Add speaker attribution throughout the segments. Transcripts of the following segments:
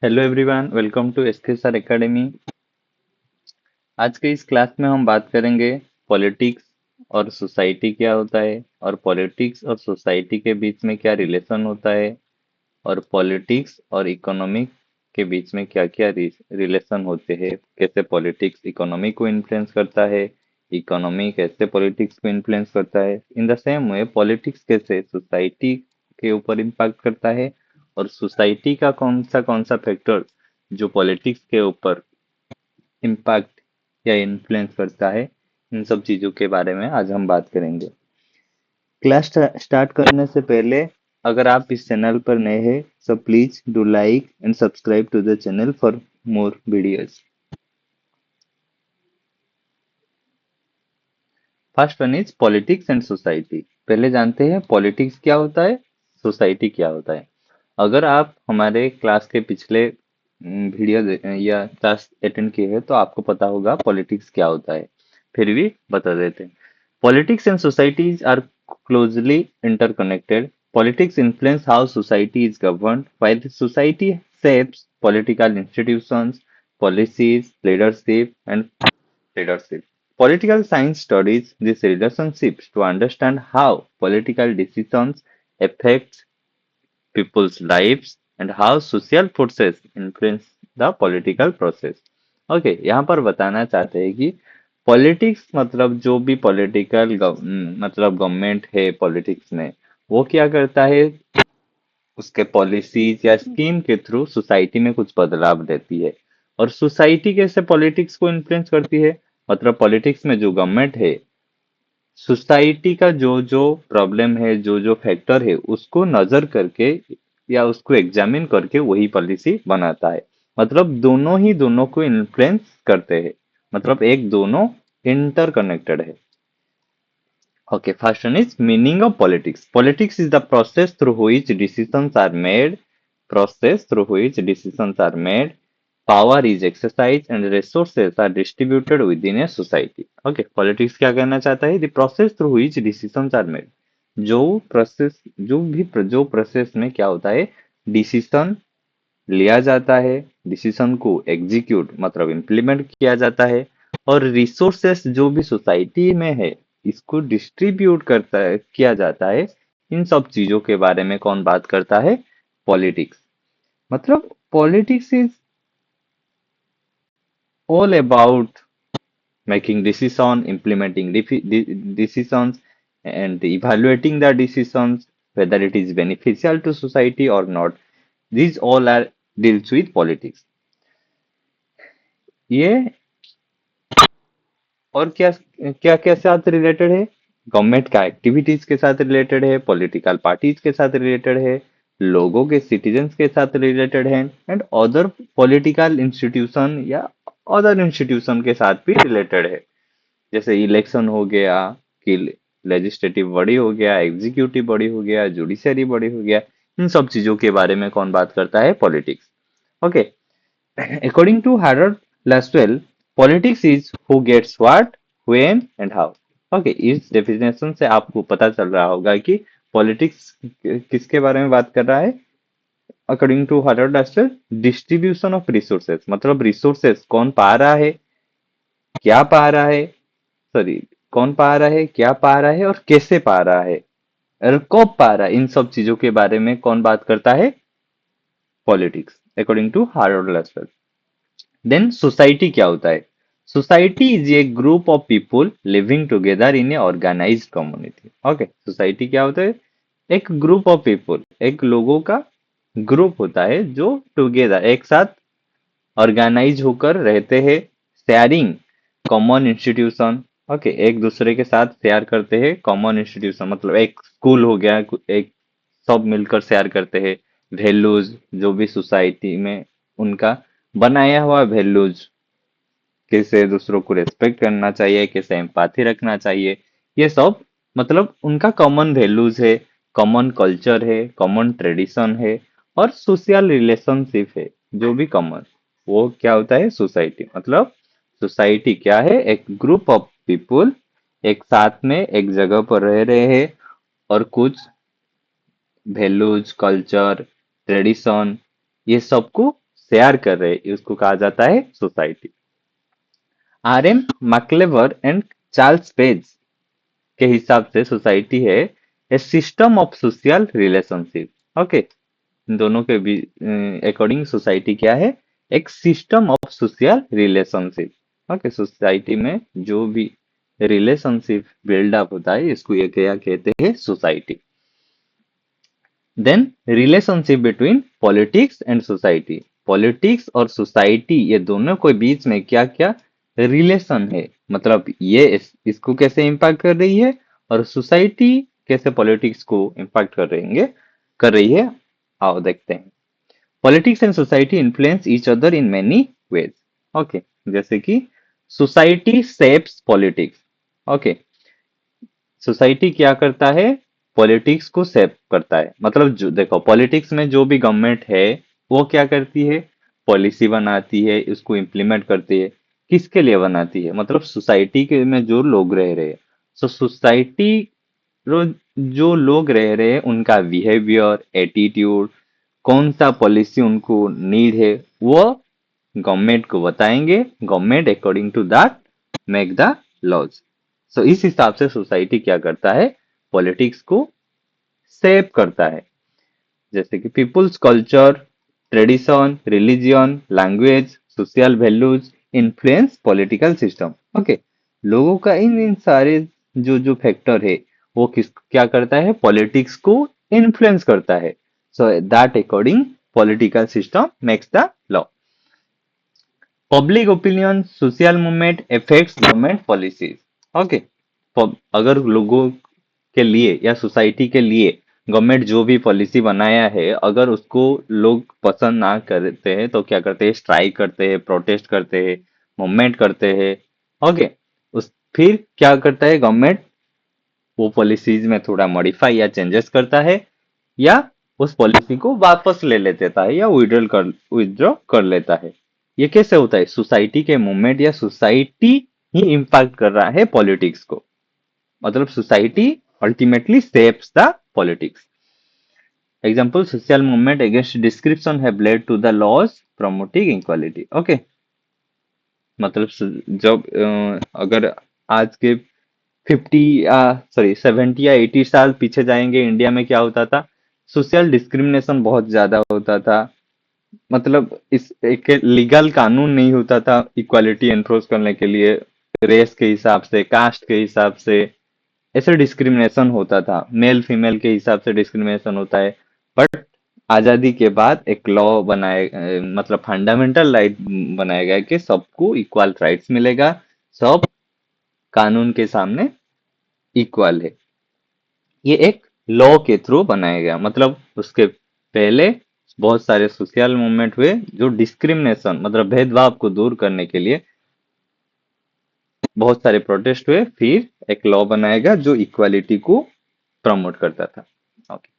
Speaker 1: Hello everyone, welcome to SKSR academy. आज के इस क्लास में हम बात करेंगे पॉलिटिक्स और सोसाइटी क्या होता है, और पॉलिटिक्स और सोसाइटी के बीच में क्या रिलेशन होता है, और पॉलिटिक्स और इकोनॉमिक के बीच में क्या क्या रिलेशन होते हैं। कैसे पॉलिटिक्स इकोनॉमी को इन्फ्लुएंस करता है, इकोनॉमी कैसे पॉलिटिक्स को इन्फ्लुएंस करता है। In the same way politics कैसे सोसाइटी के ऊपर इम्पैक्ट करता है, और सोसाइटी का कौन सा फैक्टर जो पॉलिटिक्स के ऊपर इम्पैक्ट या इन्फ्लुएंस करता है। इन सब चीजों के बारे में आज हम बात करेंगे। क्लास स्टार्ट करने से पहले, अगर आप इस चैनल पर नए हैं so please do like and subscribe to the channel for more videos. First one is politics and society. पहले जानते हैं पॉलिटिक्स क्या होता है, सोसाइटी क्या होता है। अगर आप हमारे क्लास के पिछले वीडियो या क्लास अटेंड किए हैं तो आपको पता होगा पॉलिटिक्स क्या होता है। फिर भी बता देते हैं। Politics and societies are closely interconnected. Politics influence how society is governed, while the society shapes political institutions, policies, leadership. Political science studies these relationships to understand how political decisions affect people's lives and how social forces influence the political process. Okay, यहाँ पर बताना चाहते हैं कि politics मतलब जो भी political मतलब गवर्नमेंट है पॉलिटिक्स में, वो क्या करता है, उसके पॉलिसीज या स्कीम के थ्रू सोसाइटी में कुछ बदलाव देती है। और सोसाइटी कैसे पॉलिटिक्स को इन्फ्लुएंस करती है, मतलब पॉलिटिक्स में जो गवर्नमेंट है सोसाइटी का जो जो प्रॉब्लम है, जो जो फैक्टर है, उसको नजर करके या उसको एग्जामिन करके वही पॉलिसी बनाता है। मतलब दोनों ही दोनों को इन्फ्लुएंस करते हैं, मतलब एक दोनों इंटरकनेक्टेड है। Okay, first one is meaning of politics. Politics is the process through which decisions are made. Process through which decisions are made. Power is exercised and resources are distributed within a society. Okay, politics क्या कहना चाहता है? The process through which decisions are made. जो process जो process में क्या होता है, डिसीजन लिया जाता है, डिसीजन को एग्जीक्यूट मतलब इम्प्लीमेंट किया जाता है, और रिसोर्सेस जो भी सोसाइटी में है इसको डिस्ट्रीब्यूट करता है किया जाता है। इन सब चीजों के बारे में कौन बात करता है, पॉलिटिक्स। मतलब politics is all about making decision, implementing decisions, and evaluating the decisions whether it is beneficial to society or not. These all are deals with politics. ये और क्या क्या क्या साथ रिलेटेड है, गवर्नमेंट का एक्टिविटीज के साथ रिलेटेड है, पॉलिटिकल पार्टीज के साथ रिलेटेड है, लोगों के सिटीजन्स के साथ रिलेटेड है, एंड अदर पॉलिटिकल इंस्टीट्यूशन या अदर इंस्टीट्यूशन के साथ भी रिलेटेड है। जैसे इलेक्शन हो गया, कि लेजिस्लेटिव बॉडी हो गया, एग्जीक्यूटिव बॉडी हो गया, जुडिशरी बॉडी हो गया। इन सब चीजों के बारे में कौन बात करता है, politics. Okay, according to Harold Laswell, politics is who gets what, when and how. Okay, इस डेफिनेशन से आपको पता चल रहा होगा कि पॉलिटिक्स किसके बारे में बात कर रहा है। According to Harvard Lasswell, distribution of resources, मतलब रिसोर्सेस कौन पा रहा है, क्या पा रहा है, सॉरी, कौन पा रहा है, क्या पा रहा है, और कैसे पा रहा है, और कब पा रहा है। इन सब चीजों के बारे में कौन बात करता है, politics, according to Harvard Lasswell. Then society क्या होता है, society is a group of people living together in a organized community. Okay, society क्या होता है, एक ग्रुप ऑफ पीपुल, एक लोगों का ग्रुप होता है जो टुगेदर एक साथ ऑर्गेनाइज होकर रहते हैं, शेयरिंग कॉमन इंस्टीट्यूशन। ओके, एक दूसरे के साथ शेयर करते हैं कॉमन इंस्टीट्यूशन, मतलब एक स्कूल हो गया, एक सब मिलकर शेयर करते हैं वैल्यूज, जो भी सोसाइटी में उनका बनाया हुआ वैल्यूज, कैसे दूसरों को रेस्पेक्ट करना चाहिए, कैसे एम्पाथी रखना चाहिए, ये सब मतलब उनका कॉमन वैल्यूज है, कॉमन कल्चर है, कॉमन ट्रेडिशन है, और सोशल रिलेशनशिप है, जो भी कॉमन, वो क्या होता है, सोसाइटी। मतलब सोसाइटी क्या है, एक ग्रुप ऑफ पीपुल एक साथ में एक जगह पर रह रहे हैं, और कुछ वैल्यूज, कल्चर, ट्रेडिशन, ये सबको शेयर कर रहे हैं, उसको कहा जाता है society. R M MacIver and Charles Page के हिसाब से सोसाइटी है a system of social relationship. Okay, इन दोनों के अकॉर्डिंग सोसाइटी क्या है? एक system of social relationship. Okay, society में जो भी रिलेशनशिप बिल्डअप होता है इसको ये क्या कहते हैं? Society. Then relationship between politics and society. Politics और सोसाइटी ये दोनों के बीच में क्या क्या रिलेशन है, मतलब ये इसको कैसे इम्पैक्ट कर रही है और सोसाइटी कैसे पॉलिटिक्स को इम्पैक्ट कर रही है, आओ देखते हैं। Politics and society influence each other in many ways. Okay, जैसे कि society shapes politics. Okay, society क्या करता है? पॉलिटिक्स को शेप करता है। मतलब जो देखो, पॉलिटिक्स में जो भी गवर्नमेंट है वो क्या करती है? पॉलिसी बनाती है, उसको इम्प्लीमेंट करती है। किसके लिए बनाती है? मतलब सोसाइटी के में जो लोग रह रहे हैं। सो सोसाइटी जो लोग रह रहे हैं उनका बिहेवियर, एटीट्यूड, कौन सा पॉलिसी उनको नीड है, वो गवर्नमेंट को बताएंगे। Government according to that make the laws. So इस हिसाब से सोसाइटी क्या करता है? पॉलिटिक्स को शेप करता है। जैसे कि people's culture, tradition, religion, language, social values influence political system. Okay, लोगों का इन इन सारे जो जो फैक्टर है वो किस क्या करता है? पॉलिटिक्स को इन्फ्लुएंस करता है। So that according political system makes the law. Public opinion, social movement effects government policies. Okay, अगर लोगों के लिए या सोसाइटी के लिए गवर्नमेंट जो भी पॉलिसी बनाया है, अगर उसको लोग पसंद ना करते हैं तो क्या करते हैं? स्ट्राइक करते हैं, प्रोटेस्ट करते हैं, मूवमेंट करते हैं। ओके, उस फिर क्या करता है गवर्नमेंट? वो पॉलिसीज में थोड़ा मॉडिफाई या चेंजेस करता है, या उस पॉलिसी को वापस ले लेता है या विड्रॉ कर लेता है। ये कैसे होता है? सोसाइटी के मूवमेंट या सोसाइटी ही इम्पैक्ट कर रहा है पॉलिटिक्स को। मतलब society ultimately shapes the politics. Example, social movement against description have led to the laws promoting equality. Okay, मतलब जब अगर आज के 50 या सॉरी 70 या 80 साल पीछे जाएंगे, इंडिया में क्या होता था? सोशल डिस्क्रिमिनेशन बहुत ज्यादा होता था। मतलब इस एक लीगल कानून नहीं होता था इक्वालिटी एनफोर्स करने के लिए। रेस के हिसाब से, कास्ट के हिसाब से ऐसे डिस्क्रिमिनेशन होता था। मेल फीमेल के हिसाब से डिस्क्रिमिनेशन होता है। बट आजादी के बाद एक लॉ मतलब फंडामेंटल राइट बनाया गया कि सबको इक्वल राइट्स मिलेगा, सब कानून के सामने इक्वल है। ये एक लॉ के थ्रू बनाया गया। मतलब उसके पहले बहुत सारे सोशल मूवमेंट हुए जो डिस्क्रिमिनेशन मतलब भेदभाव को दूर करने के लिए बहुत सारे प्रोटेस्ट हुए, फिर एक लॉ बनाया गया जो इक्वालिटी को प्रमोट करता था। Okay,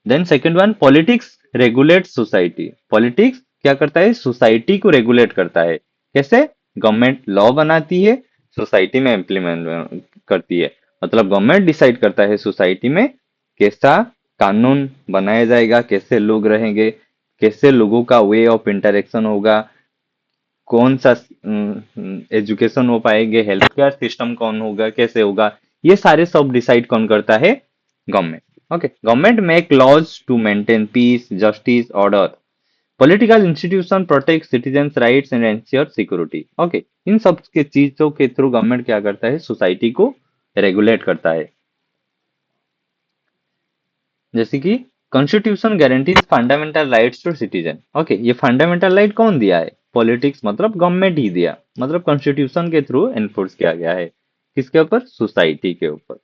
Speaker 1: then second one, politics regulate society. Politics क्या करता है? सोसाइटी को रेगुलेट करता है। कैसे? गवर्नमेंट लॉ बनाती है, सोसाइटी में इम्प्लीमेंट करती है। मतलब गवर्नमेंट डिसाइड करता है सोसाइटी में कैसा कानून बनाया जाएगा, कैसे लोग रहेंगे, कैसे लोगों का वे ऑफ इंटरेक्शन होगा, कौन सा एजुकेशन हो पाएंगे, हेल्थ केयर सिस्टम कौन होगा, कैसे होगा, ये सारे सब डिसाइड कौन करता है? Government. Okay, government make laws to maintain peace, justice, order. Political institution protect citizens rights and ensure security. Okay, इन सब के चीजों के थ्रू गवर्नमेंट क्या करता है? सोसाइटी को रेगुलेट करता है। जैसे कि constitution guarantees fundamental rights to citizen. Okay, ये फंडामेंटल राइट कौन दिया है? पॉलिटिक्स मतलब गवर्नमेंट ही दिया। मतलब कॉन्स्टिट्यूशन के थ्रू एनफोर्स किया गया है। किसके ऊपर? सोसाइटी के ऊपर।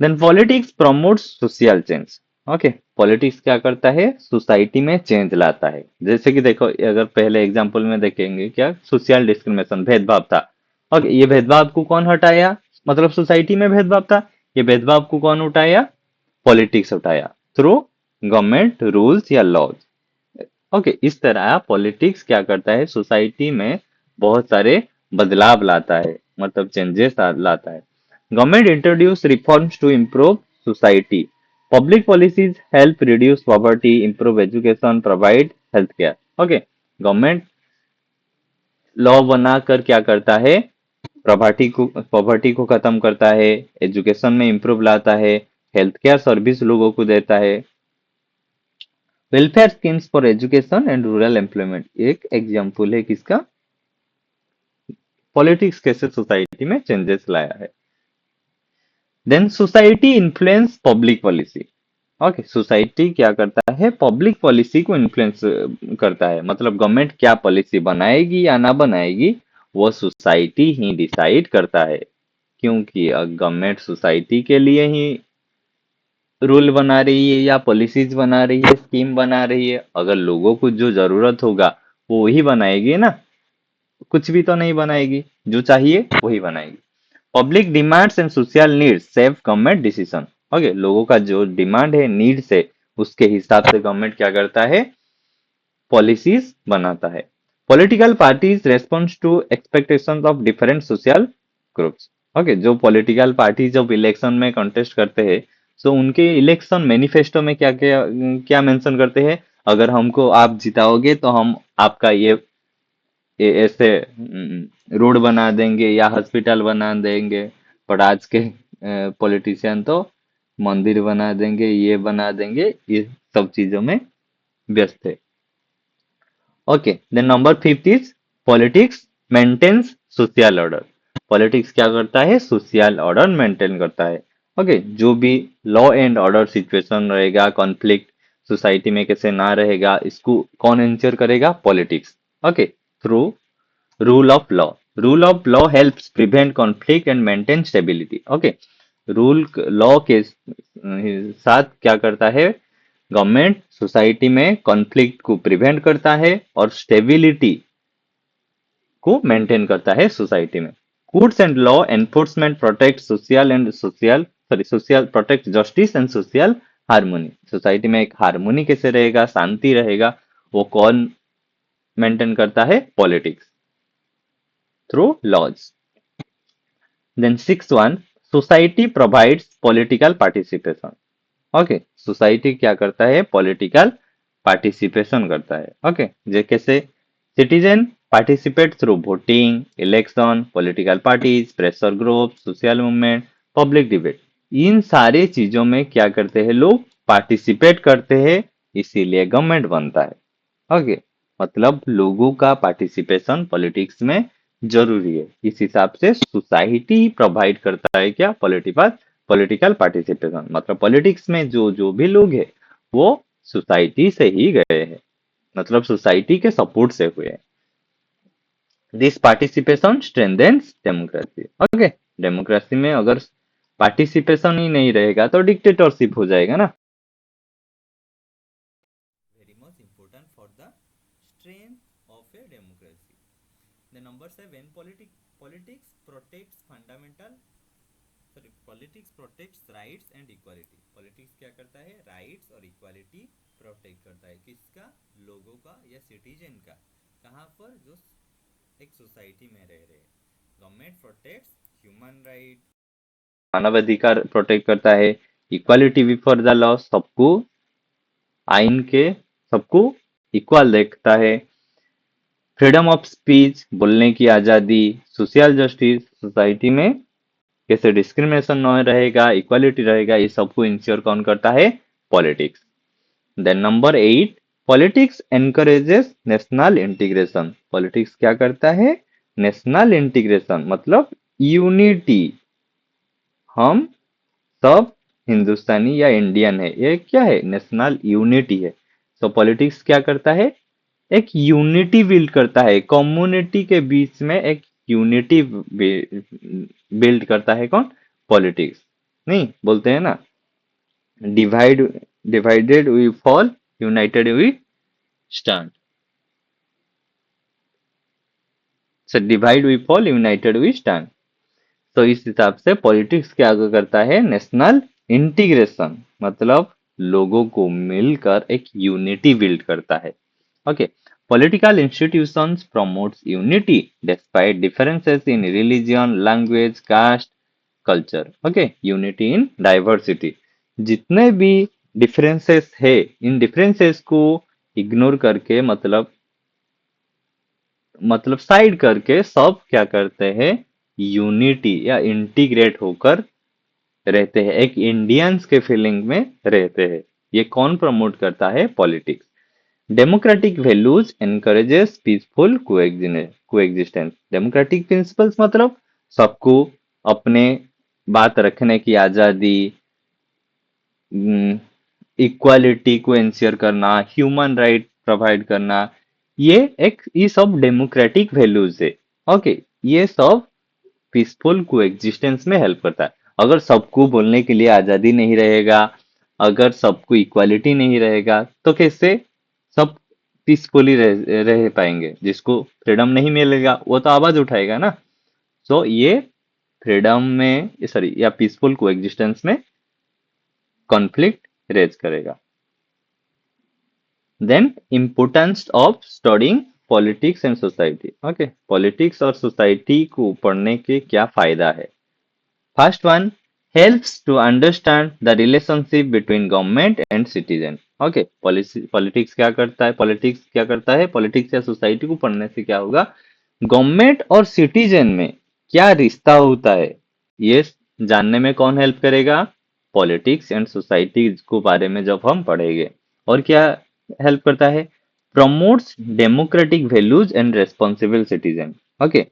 Speaker 1: Then politics promotes social change. Okay, politics क्या करता है? सोसाइटी में चेंज लाता है। जैसे कि देखो, अगर पहले एग्जांपल में देखेंगे, क्या सोशल डिस्क्रिमिनेशन भेदभाव था। ओके, ये भेदभाव को कौन हटाया? मतलब सोसाइटी में भेदभाव था, ये भेदभाव को कौन उठाया? पॉलिटिक्स उठाया थ्रू गवर्नमेंट रूल्स या लॉज। ओके, इस तरह पॉलिटिक्स क्या करता है? सोसाइटी में बहुत सारे बदलाव लाता है, मतलब चेंजेस लाता है। Government introduce reforms to improve society. Public policies help reduce poverty, improve education, provide health care. Okay, government law बनाकर क्या करता है, पॉवर्टी को खत्म करता है, एजुकेशन में इंप्रूव लाता है, हेल्थ केयर सर्विस लोगों को देता है, welfare schemes for education and rural employment एक एग्जाम्पल है किसका, पॉलिटिक्स कैसे सोसाइटी में चेंजेस लाया है। Then society influence public policy. Okay, society क्या करता है, पब्लिक पॉलिसी को इन्फ्लुएंस करता है, मतलब गवर्नमेंट क्या पॉलिसी बनाएगी या ना बनाएगी, वो सोसाइटी ही डिसाइड करता है, क्योंकि गवर्नमेंट सोसाइटी के लिए ही रूल बना रही है या पॉलिसीज बना रही है, स्कीम बना रही है, अगर लोगों को जो जरूरत होगा वो वही बनाएगी ना, कुछ भी तो नहीं बनाएगी, जो चाहिए वही बनाएगी। Public demands and social needs save government decision. Okay, लोगों का जो डिमांड है, नीड्स है, उसके हिसाब से गवर्नमेंट क्या करता है, पॉलिसीज बनाता है। Political parties response to expectations of different social groups. Okay, जो पॉलिटिकल पार्टी जब इलेक्शन में कंटेस्ट करते हैं, तो उनके इलेक्शन मैनिफेस्टो में क्या क्या क्या मेंशन करते हैं, अगर हमको आप जिताओगे तो हम आपका ये ऐसे रोड बना देंगे या हॉस्पिटल बना देंगे, पर आज के पॉलिटिशियन तो मंदिर बना देंगे, ये बना देंगे, ये सब चीजों में व्यस्त है। Okay, then number fifth is politics maintains social order. Politics क्या करता है, सोशल ऑर्डर मेंटेन करता है। ओके, जो भी लॉ एंड ऑर्डर सिचुएशन रहेगा, कॉन्फ्लिक्ट सोसाइटी में कैसे ना रहेगा, इसको कौन इंश्योर करेगा, politics. Okay, through rule of law. Rule of law helps prevent conflict and maintain stability. Okay, rule law के साथ क्या करता है, गवर्नमेंट सोसाइटी में कॉन्फ्लिक्ट को प्रिवेंट करता है और स्टेबिलिटी को मेंटेन करता है सोसाइटी में। Courts and law enforcement protect social protect justice and social harmony. Society में एक हार्मोनी कैसे रहेगा, शांति रहेगा, वो कौन मेंटेन करता है, politics, through laws. Then six one, society provides political participation. Okay, society क्या करता है, पॉलिटिकल पार्टिसिपेशन करता है। ओके, जे कैसे, citizen participate through voting, election, political parties, pressure group, social movement, public debate, इन सारे चीजों में क्या करते हैं, लोग पार्टिसिपेट करते हैं, इसीलिए गवर्नमेंट बनता है। ओके, मतलब लोगों का पार्टिसिपेशन पॉलिटिक्स में जरूरी है, इस हिसाब से सोसाइटी ही प्रोवाइड करता है क्या, पॉलिटिकल पार्टिसिपेशन, मतलब पॉलिटिक्स में जो जो भी लोग हैं वो सोसाइटी से ही गए हैं, मतलब सोसाइटी के सपोर्ट से हुए हैं। This participation strengthens democracy. Okay, democracy में अगर पार्टिसिपेशन ही नहीं रहेगा तो डिक्टेटरशिप हो जाएगा ना। Very much important for the strength of a democracy. The number seven, politics protects fundamental, sorry, politics protects rights and equality. Politics क्या करता है, rights और equality protect करता है, किसका, लोगों का या सिटीजन का, कहाँ पर, जो एक सोसाइटी में रह रहे हैं। गवर्नमेंट प्रोटेक्ट्स ह्यूमन राइट, मानव अधिकार प्रोटेक्ट करता है, इक्वालिटी बिफोर द लॉ, सबको आइन के, सबको इक्वल देखता है, फ्रीडम ऑफ स्पीच, बोलने की आजादी, सोशल जस्टिस, सोसाइटी में कैसे डिस्क्रिमिनेशन न रहेगा, इक्वालिटी रहेगा, ये सबको इंश्योर कौन करता है, politics. Then number eight, politics encourages national integration. Politics क्या करता है, नेशनल इंटीग्रेशन, मतलब यूनिटी, हम सब हिंदुस्तानी या इंडियन है, ये क्या है, नेशनल यूनिटी है। तो पॉलिटिक्स क्या करता है, एक यूनिटी बिल्ड करता है, कम्युनिटी के बीच में एक यूनिटी बिल्ड करता है, कौन, पॉलिटिक्स। नहीं बोलते हैं ना, divide divided we fall, united we stand. So divide we fall, united we stand. तो इस हिसाब से पॉलिटिक्स क्या करता है, नेशनल इंटीग्रेशन, मतलब लोगों को मिलकर एक यूनिटी बिल्ड करता है। Okay, political institutions promotes unity despite differences in religion, language, caste, culture. Okay, unity in diversity, जितने भी डिफरेंसेस है, इन डिफरेंसेस को इग्नोर करके, मतलब मतलब साइड करके सब क्या करते हैं, यूनिटी या इंटीग्रेट होकर रहते हैं, एक इंडियंस के फीलिंग में रहते हैं। ये कौन प्रमोट करता है? Politics. Democratic values encourages peaceful coexistence. Democratic principles मतलब सबको अपने बात रखने की आजादी, इक्वालिटी को इंश्योर करना, ह्यूमन राइट प्रोवाइड करना, ये सब डेमोक्रेटिक वैल्यूज है। ओके, ये सब पीसफुल कोएग्जिस्टेंस में हेल्प करता है। अगर सबको बोलने के लिए आजादी नहीं रहेगा, अगर सबको इक्वालिटी नहीं रहेगा, तो कैसे सब पीसफुली रह पाएंगे? जिसको फ्रीडम नहीं मिलेगा वो तो आवाज उठाएगा ना। सो ये फ्रीडम में, सॉरी, या पीसफुल कोएग्जिस्टेंस में कॉन्फ्लिक्ट रेज करेगा। Then importance of studying politics and society. Okay, politics और सोसाइटी को पढ़ने के क्या फायदा है? First one, helps to understand the relationship between government and citizen. Okay, politics क्या करता है? पॉलिटिक्स या सोसाइटी को पढ़ने से क्या होगा? गवर्नमेंट और सिटीजन में क्या रिश्ता होता है, ये जानने में कौन हेल्प करेगा? पॉलिटिक्स एंड सोसाइटी को बारे में जब हम पढ़ेंगे। और क्या हेल्प करता है? Promotes democratic values and responsible citizen. Okay,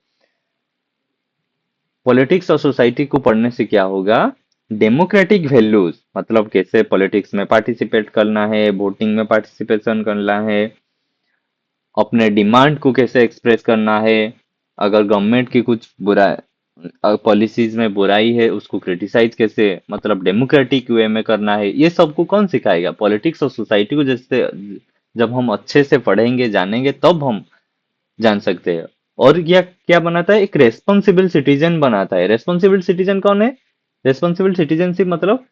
Speaker 1: politics और सोसाइटी को पढ़ने से क्या होगा? डेमोक्रेटिक वैल्यूज मतलब कैसे पॉलिटिक्स में पार्टिसिपेट करना है, वोटिंग में पार्टिसिपेशन करना है, अपने डिमांड को कैसे एक्सप्रेस करना है, अगर गवर्नमेंट की कुछ बुरा पॉलिसीज में बुराई है उसको क्रिटिसाइज कैसे, मतलब डेमोक्रेटिक वे में करना है, ये सबको कौन सिखाएगा? पॉलिटिक्स और सोसाइटी को। जैसे जब हम अच्छे से पढ़ेंगे जानेंगे तब हम जान सकते हैं। और यह क्या बनाता है? एक रेस्पॉन्सिबल सिटीजन बनाता है। रेस्पॉन्सिबल सिटीजन कौन है? रेस्पॉन्सिबल सिटीजनशिप मतलब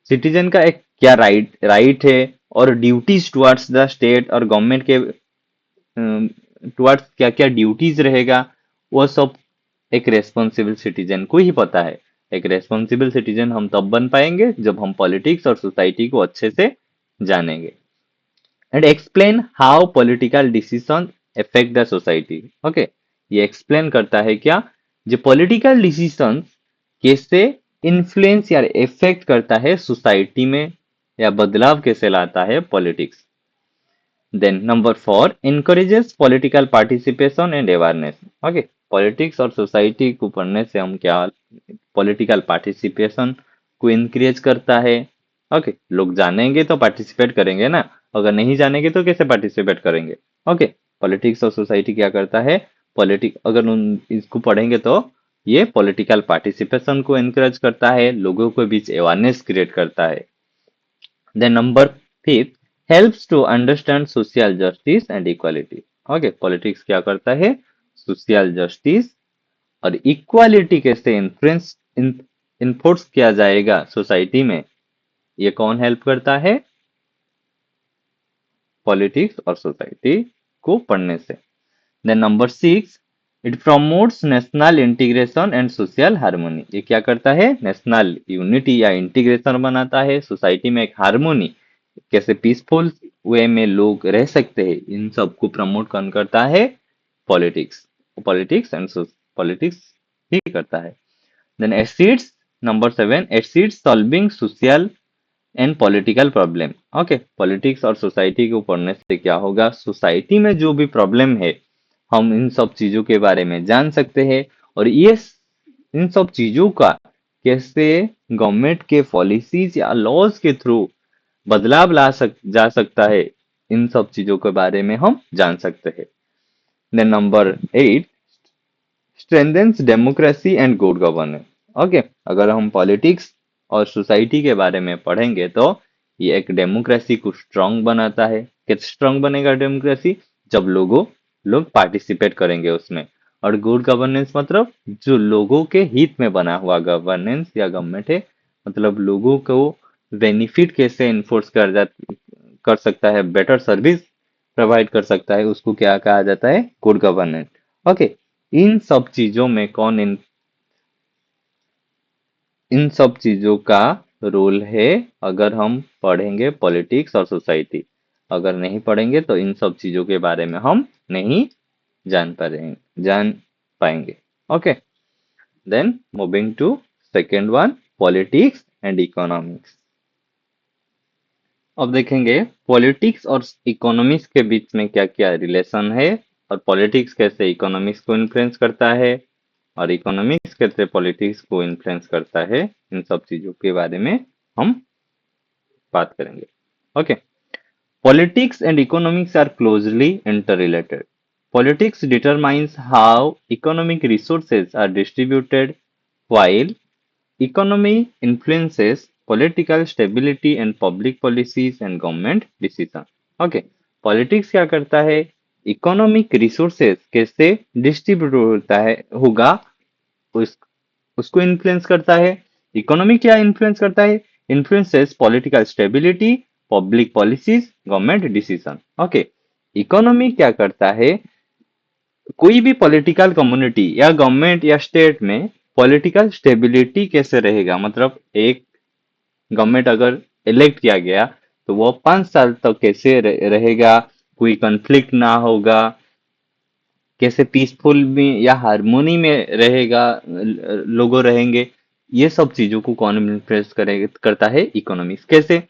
Speaker 1: सिटीजन का एक क्या राइट राइट है, और ड्यूटीज टुवर्ड्स द स्टेट और गवर्नमेंट के टुवर्ड्स क्या क्या ड्यूटीज रहेगा, वो सब एक रेस्पॉन्सिबल सिटीजन को ही पता है। एक रेस्पॉन्सिबल सिटीजन हम तब बन पाएंगे जब हम पॉलिटिक्स और सोसाइटी को अच्छे से जानेंगे। And explain how political decision affect the society. Okay, ये एक्सप्लेन करता है क्या, जो पॉलिटिकल डिसीजन कैसे इन्फ्लुएंस या इफेक्ट करता है सोसाइटी में, या बदलाव कैसे लाता है politics. Then number 4, encourages political participation and awareness. Okay, politics और सोसाइटी को पढ़ने से हम क्या, पॉलिटिकल पार्टिसिपेशन को इंक्रेज करता है। ओके, लोग जानेंगे तो पार्टिसिपेट करेंगे ना, अगर नहीं जानेंगे तो कैसे पार्टिसिपेट करेंगे? ओके, पॉलिटिक्स और सोसाइटी क्या करता है? पॉलिटिक अगर उन इसको पढ़ेंगे तो ये पॉलिटिकल पार्टिसिपेशन को एनकरेज करता है, लोगों के बीच अवेयरनेस क्रिएट करता है। Then number 5, helps to understand social justice and equality. Okay, politics क्या करता है? सोशल जस्टिस और इक्वालिटी कैसे इन्फ्लुएंस इन्फोर्स किया जाएगा सोसाइटी में, ये कौन हेल्प करता है? पॉलिटिक्स और सोसाइटी को पढ़ने से। Then number 6, it promotes national integration and social harmony. ये क्या करता है? नेशनल यूनिटी या इंटीग्रेशन बनाता है, सोसाइटी में एक हार्मोनी, कैसे पीसफुल वे में लोग रह सकते हैं, इन सब को प्रमोट कौन करता है? पॉलिटिक्स। पॉलिटिक्स एंड पॉलिटिक्स ही करता है। Then aids, number 7, aids solving social and political problem. Okay, politics और सोसाइटी को पढ़ने से क्या होगा? सोसाइटी में जो भी प्रॉब्लम है हम इन सब चीजों के बारे में जान सकते हैं, और ये इन सब चीजों का कैसे गवर्नमेंट के पॉलिसीज या लॉज के थ्रू बदलाव जा सकता है, इन सब चीजों के बारे में हम जान सकते हैं। Then number 8, strengthens democracy and good governance. Okay, अगर हम पॉलिटिक्स और सोसाइटी के बारे में पढ़ेंगे तो ये एक डेमोक्रेसी को स्ट्रांग बनाता है। कैसे स्ट्रांग बनेगा डेमोक्रेसी? जब लोग पार्टिसिपेट करेंगे उसमें। और गुड गवर्नेंस मतलब जो लोगों के हित में बना हुआ गवर्नेंस या गवर्नमेंट है, मतलब लोगों को बेनिफिट कैसे इन्फोर्स कर सकता है, बेटर सर्विस प्रोवाइड कर सकता है, उसको क्या कहा जाता है? Good governance. ओके, इन सब चीजों में इन सब चीजों का रोल है अगर हम पढ़ेंगे पॉलिटिक्स और सोसाइटी। अगर नहीं पढ़ेंगे तो इन सब चीजों के बारे में हम नहीं जान पाएंगे। Okay, then moving to second one, politics and economics. अब देखेंगे पॉलिटिक्स और इकोनॉमिक्स के बीच में क्या क्या रिलेशन है, और पॉलिटिक्स कैसे इकोनॉमिक्स को इन्फ्लुएंस करता है, और इकोनॉमिक्स कैसे पॉलिटिक्स को इन्फ्लुएंस करता है। इन सब चीजों के बारे में हम बात करेंगे। Okay, politics and economics are closely interrelated. Politics determines how economic resources are distributed, while economy influences political stability and public policies and government decision। Okay, politics क्या करता है, इकोनॉमिक रिसोर्सेज कैसे डिस्ट्रीब्यूट होता है होगा उस उसको इन्फ्लुएंस करता है। इकोनॉमी क्या इन्फ्लुएंस करता है, influences political stability, public policies, government decision. Okay, economy क्या करता है, कोई भी पॉलिटिकल कम्युनिटी या गवर्नमेंट या स्टेट में पॉलिटिकल स्टेबिलिटी कैसे रहेगा, मतलब एक गवर्नमेंट अगर इलेक्ट किया गया तो वो 5 साल तक कैसे रहेगा, कोई कन्फ्लिक्ट ना होगा, कैसे पीसफुल में या हारमोनी में रहेगा, लोगों रहेंगे। ये सब चीजों को कौन इन्फ्लुएंस करता है, इकोनॉमिक्स। कैसे,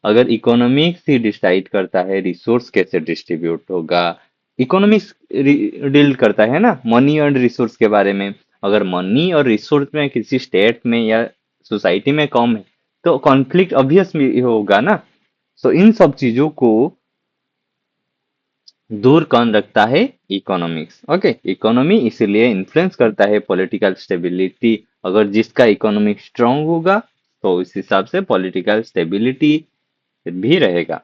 Speaker 1: अगर इकोनॉमिक्स ही डिसाइड करता है रिसोर्स कैसे डिस्ट्रीब्यूट होगा, इकोनॉमिक्स डील करता है ना मनी और रिसोर्स के बारे में। अगर मनी और रिसोर्स में किसी स्टेट में या सोसाइटी में कम है तो कॉन्फ्लिक्ट ऑब्वियस होगा ना। सो इन सब चीजों को दूर कौन रखता है, इकोनॉमिक्स। ओके, इकोनॉमी इसीलिए इन्फ्लुएंस करता है पॉलिटिकल स्टेबिलिटी। अगर जिसका इकोनॉमिक स्ट्रांग होगा तो उस हिसाब से पॉलिटिकल स्टेबिलिटी भी रहेगा।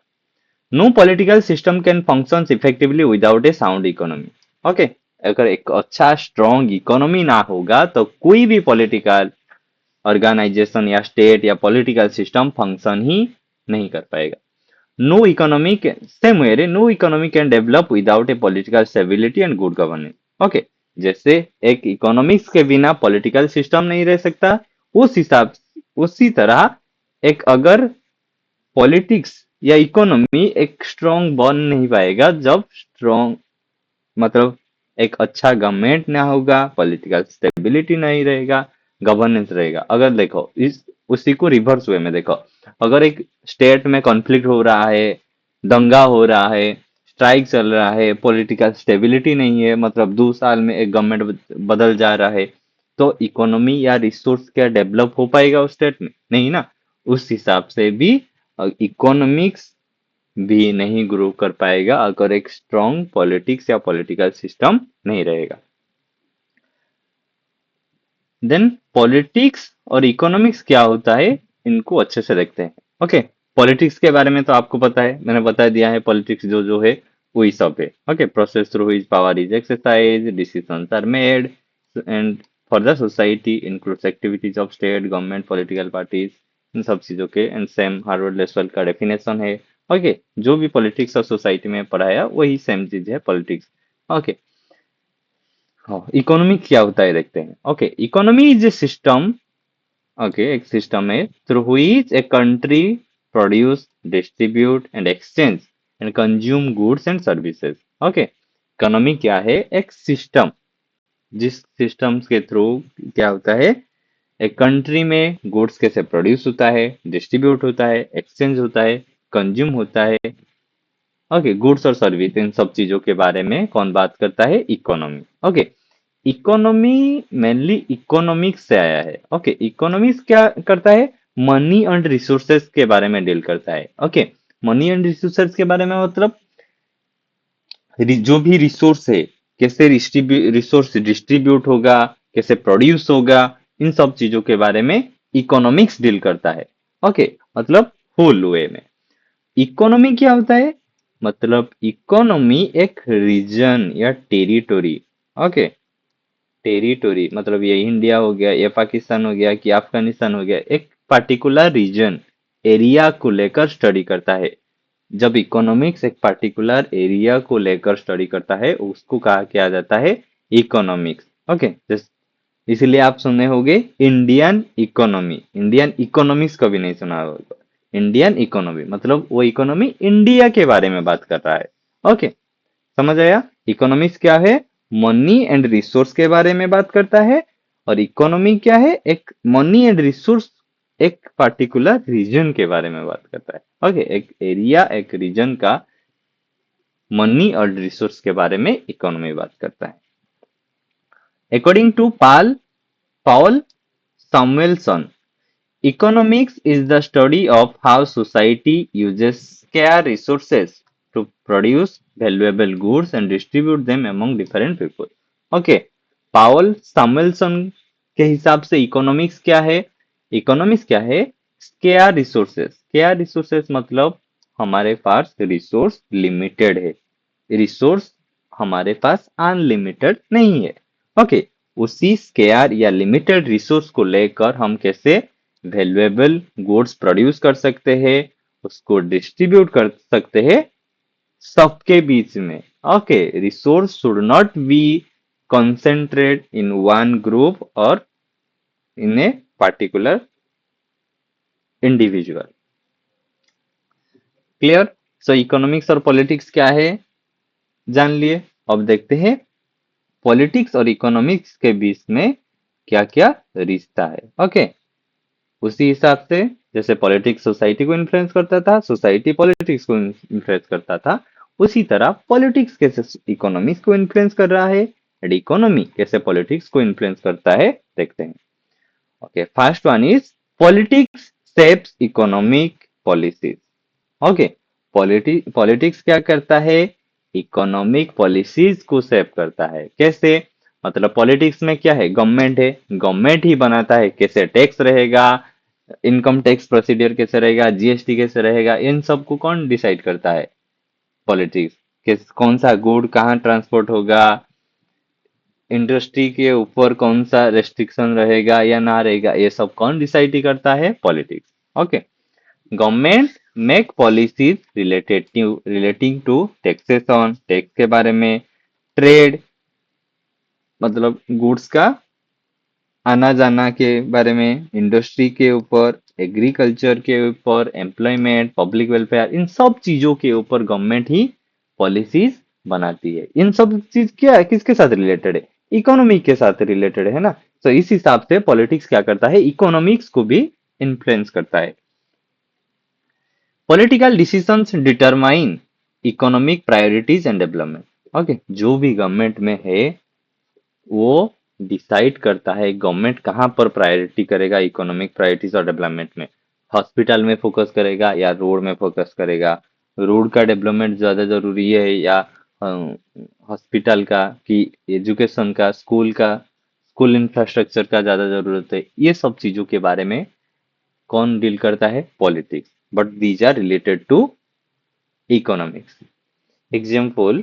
Speaker 1: No political system can function effectively without a sound economy. Okay, अगर एक अच्छा स्ट्रांग इकोनॉमी ना होगा तो कोई भी पॉलिटिकल ऑर्गेनाइजेशन या स्टेट या पॉलिटिकल सिस्टम फंक्शन ही नहीं कर पाएगा। No economy can, same way रे, no economy can develop without a political stability and good governance। Okay, जैसे एक इकोनॉमिक्स के बिना पॉलिटिकल सिस्टम नहीं रह सकता, उस हिसाब उसी तरह एक अगर पॉलिटिक्स या इकोनॉमी एक स्ट्रांग बन नहीं पाएगा जब स्ट्रांग, मतलब एक अच्छा गवर्नमेंट ना होगा, पॉलिटिकल स्टेबिलिटी नहीं रहेगा, गवर्नेंस रहेगा। अगर देखो इस उसी को रिवर्स वे में देखो, अगर एक स्टेट में कॉन्फ्लिक्ट हो रहा है, दंगा हो रहा है, स्ट्राइक चल रहा है, पॉलिटिकल स्टेबिलिटी नहीं है, मतलब 2 साल में एक गवर्नमेंट बदल जा रहा है, तो इकोनॉमी या रिसोर्स क्या डेवलप हो पाएगा उस स्टेट में, नहीं ना। उस हिसाब से भी इकोनॉमिक्स भी नहीं ग्रो कर पाएगा अगर एक स्ट्रॉन्ग पॉलिटिक्स या पॉलिटिकल सिस्टम नहीं रहेगा। देन पॉलिटिक्स और इकोनॉमिक्स क्या होता है, इनको अच्छे से देखते हैं। ओके, पॉलिटिक्स के बारे में तो आपको पता है, मैंने बता दिया है। पॉलिटिक्स जो जो है वही सब है। Okay, process through which power is exercise, decisions are made and for the society includes activities of state government political parties, इन सब चीजों के एंड सेम हार्वर्ड लेसवेल का डेफिनेशन है। ओके, जो भी पॉलिटिक्स और सोसाइटी में पढ़ाया वही सेम चीज है पॉलिटिक्स। ओके, हाँ, इकोनॉमी क्या होता है देखते हैं। Okay, economy is a system, okay, एक सिस्टम है through which a country produce, distribute and exchange and consume goods and services. Okay, economy क्या है, एक सिस्टम, जिस सिस्टम के थ्रू क्या होता है, एक कंट्री में गुड्स कैसे प्रोड्यूस होता है, डिस्ट्रीब्यूट होता है, एक्सचेंज होता है, कंज्यूम होता है। ओके, गुड्स और सर्विस, इन सब चीजों के बारे में कौन बात करता है, economy. Okay, economy mainly economics से आया है। ओके, इकोनॉमिक्स क्या करता है, मनी एंड रिसोर्सेस के बारे में डील करता है। ओके, मनी एंड रिसोर्सेस के बारे में मतलब जो भी रिसोर्स है कैसे रिसोर्स डिस्ट्रीब्यूट होगा, कैसे प्रोड्यूस होगा, इन सब चीजों के बारे में इकोनॉमिक्स डील करता है। ओके, मतलब होल वे में इकोनॉमी क्या होता है, मतलब इकोनॉमी एक रीजन या टेरिटोरी। ओके, टेरिटोरी मतलब ये इंडिया हो गया, ये पाकिस्तान हो गया कि अफगानिस्तान हो गया, एक पर्टिकुलर रीजन एरिया को लेकर स्टडी करता है। जब इकोनॉमिक्स एक पर्टिकुलर एरिया को लेकर स्टडी करता है उसको कहा किया जाता है इकोनॉमिक्स। ओके, इसीलिए आप सुने होंगे इंडियन इकोनॉमी, इंडियन इकोनॉमिक्स कभी नहीं सुना होगा। इंडियन इकोनॉमी मतलब वो इकोनॉमी इंडिया के बारे में बात कर रहा है। ओके, समझ आया, इकोनॉमिक्स क्या है, मनी एंड रिसोर्स के बारे में बात करता है। और इकोनॉमी क्या है, एक मनी एंड रिसोर्स, एक पर्टिकुलर रीजन के बारे में बात करता है। ओके, एक एरिया, एक रीजन का मनी और रिसोर्स के बारे में इकोनॉमी बात करता है। According to Paul Samuelson, economics is the study of how society uses scarce resources to produce valuable goods and distribute them among different people. Okay, पावल सामुएल्सन के हिसाब से इकोनॉमिक्स क्या है? इकोनॉमिक्स क्या है? Square resources. स्केयर रिसोर्सेस मतलब हमारे पास रिसोर्स लिमिटेड है, रिसोर्स हमारे पास अनलिमिटेड नहीं है। ओके, उसी स्केयर या लिमिटेड रिसोर्स को लेकर हम कैसे वैल्यूएबल गुड्स प्रोड्यूस कर सकते हैं, उसको डिस्ट्रीब्यूट कर सकते हैं सबके बीच में। Okay, resource should not be concentrate in one group or in a particular individual. Clear? So economics और पॉलिटिक्स क्या है जान लिए। अब देखते हैं पॉलिटिक्स और इकोनॉमिक्स के बीच में क्या क्या रिश्ता है। ओके, उसी हिसाब से जैसे पॉलिटिक्स सोसाइटी को इन्फ्लुएंस करता था, सोसाइटी पॉलिटिक्स को इन्फ्लुएंस करता था, उसी तरह पॉलिटिक्स कैसे इकोनॉमिक्स को इन्फ्लुएंस कर रहा है और इकोनॉमी कैसे पॉलिटिक्स को इन्फ्लुएंस करता है, देखते हैं। Okay, first one is politics shapes economic policies. Okay, politics क्या करता है? इकोनॉमिक पॉलिसीज को शेप करता है। कैसे? मतलब पॉलिटिक्स में क्या है, गवर्नमेंट है, गवर्नमेंट ही बनाता है कैसे टैक्स रहेगा, इनकम टैक्स प्रोसीडियर कैसे रहेगा, जीएसटी कैसे रहेगा, इन सब को कौन डिसाइड करता है? पॉलिटिक्स। किस कौन सा गुड कहाँ ट्रांसपोर्ट होगा, इंडस्ट्री के ऊपर कौन सा रेस्ट्रिक्शन रहेगा या ना रहेगा, ये सब कौन डिसाइड करता है? Politics. Okay, government make policies relating to taxation, tax के बारे में, ट्रेड मतलब गुड्स का आना जाना के बारे में, इंडस्ट्री के ऊपर, एग्रीकल्चर के ऊपर, एम्प्लॉयमेंट, पब्लिक वेलफेयर, इन सब चीजों के ऊपर गवर्नमेंट ही पॉलिसीज बनाती है। इन सब चीज क्या है, किसके साथ रिलेटेड है? इकोनॉमी के साथ रिलेटेड है ना। तो इस हिसाब से पॉलिटिक्स क्या करता है, इकोनॉमिक्स को भी इन्फ्लुएंस करता है। Political decisions determine economic priorities and development. Okay, जो भी गवर्नमेंट में है वो डिसाइड करता है गवर्नमेंट कहाँ पर प्रायोरिटी करेगा इकोनॉमिक प्रायोरिटीज और डेवलपमेंट में। हॉस्पिटल में फोकस करेगा या रोड में फोकस करेगा, रोड का डेवलपमेंट ज्यादा जरूरी है या हॉस्पिटल का, कि एजुकेशन का, स्कूल इंफ्रास्ट्रक्चर का ज्यादा जरूरत है, ये सब चीजों के बारे में कौन डील करता है? Politics. But these are related to economics. Example,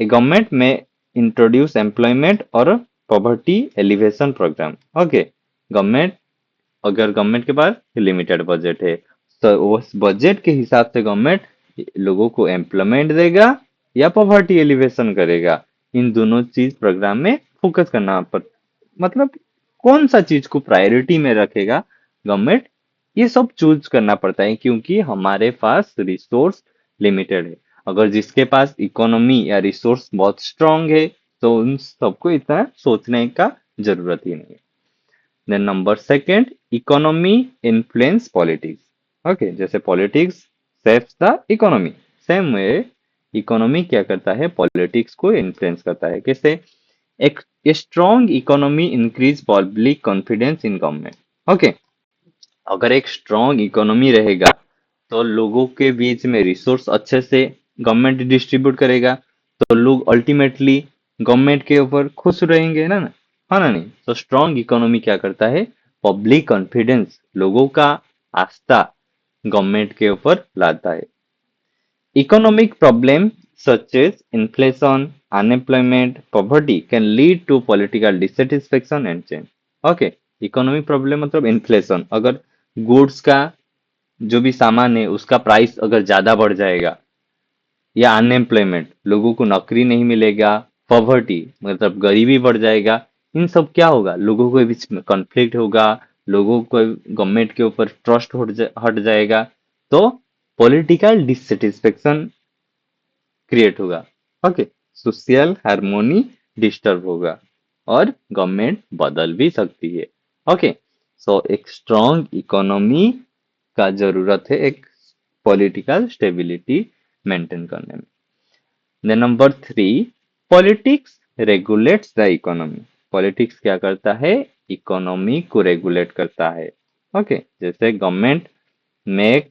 Speaker 1: a government may introduce employment और poverty alleviation program। ओके, गवर्नमेंट, अगर गवर्नमेंट के पास लिमिटेड बजट है तो उस बजट के हिसाब से गवर्नमेंट लोगों को एम्प्लॉयमेंट देगा या पॉवर्टी एलिवेशन करेगा। इन दोनों चीज प्रोग्राम में फोकस करना पर, मतलब कौन सा चीज को प्रायोरिटी में रखेगा गवर्नमेंट, ये सब चूज करना पड़ता है क्योंकि हमारे पास रिसोर्स लिमिटेड है। अगर जिसके पास इकोनॉमी या रिसोर्स बहुत स्ट्रांग है तो उन सबको इतना सोचने का जरूरत ही नहीं है। Then number second, economy influence politics. Okay, जैसे politics shapes the economy, same way economy क्या करता है, पॉलिटिक्स को इन्फ्लुएंस करता है। कैसे? एक strong economy increase public confidence in government. Okay, अगर एक स्ट्रॉन्ग इकोनॉमी रहेगा तो लोगों के बीच में रिसोर्स अच्छे से गवर्नमेंट डिस्ट्रीब्यूट करेगा, तो लोग अल्टीमेटली गवर्नमेंट के ऊपर खुश रहेंगे ना ना, हाँ ना नहीं। तो स्ट्रॉन्ग इकोनॉमी क्या करता है, पब्लिक कॉन्फिडेंस, लोगों का आस्था गवर्नमेंट के ऊपर लाता है। Economic problems such as inflation, unemployment, poverty can lead to political dissatisfaction and change. Okay, economic problem मतलब इन्फ्लेशन, अगर गुड्स का जो भी सामान है उसका प्राइस अगर ज्यादा बढ़ जाएगा, या अनएम्प्लॉयमेंट, लोगों को नौकरी नहीं मिलेगा, पॉवर्टी मतलब गरीबी बढ़ जाएगा, इन सब क्या होगा, लोगों के बीच में कॉन्फ्लिक्ट होगा, लोगों को गवर्नमेंट के ऊपर ट्रस्ट हट जाएगा, तो पॉलिटिकल डिससेटिस्फेक्शन क्रिएट होगा। ओके, सोशल हार्मोनी डिस्टर्ब होगा और गवर्नमेंट बदल भी सकती है। ओके, सो एक स्ट्रॉन्ग इकोनॉमी का जरूरत है एक पॉलिटिकल स्टेबिलिटी मेंटेन करने में। Then number 3, politics regulates the economy. Politics क्या करता है? इकोनॉमी को रेगुलेट करता है। ओके, जैसे गवर्नमेंट मेक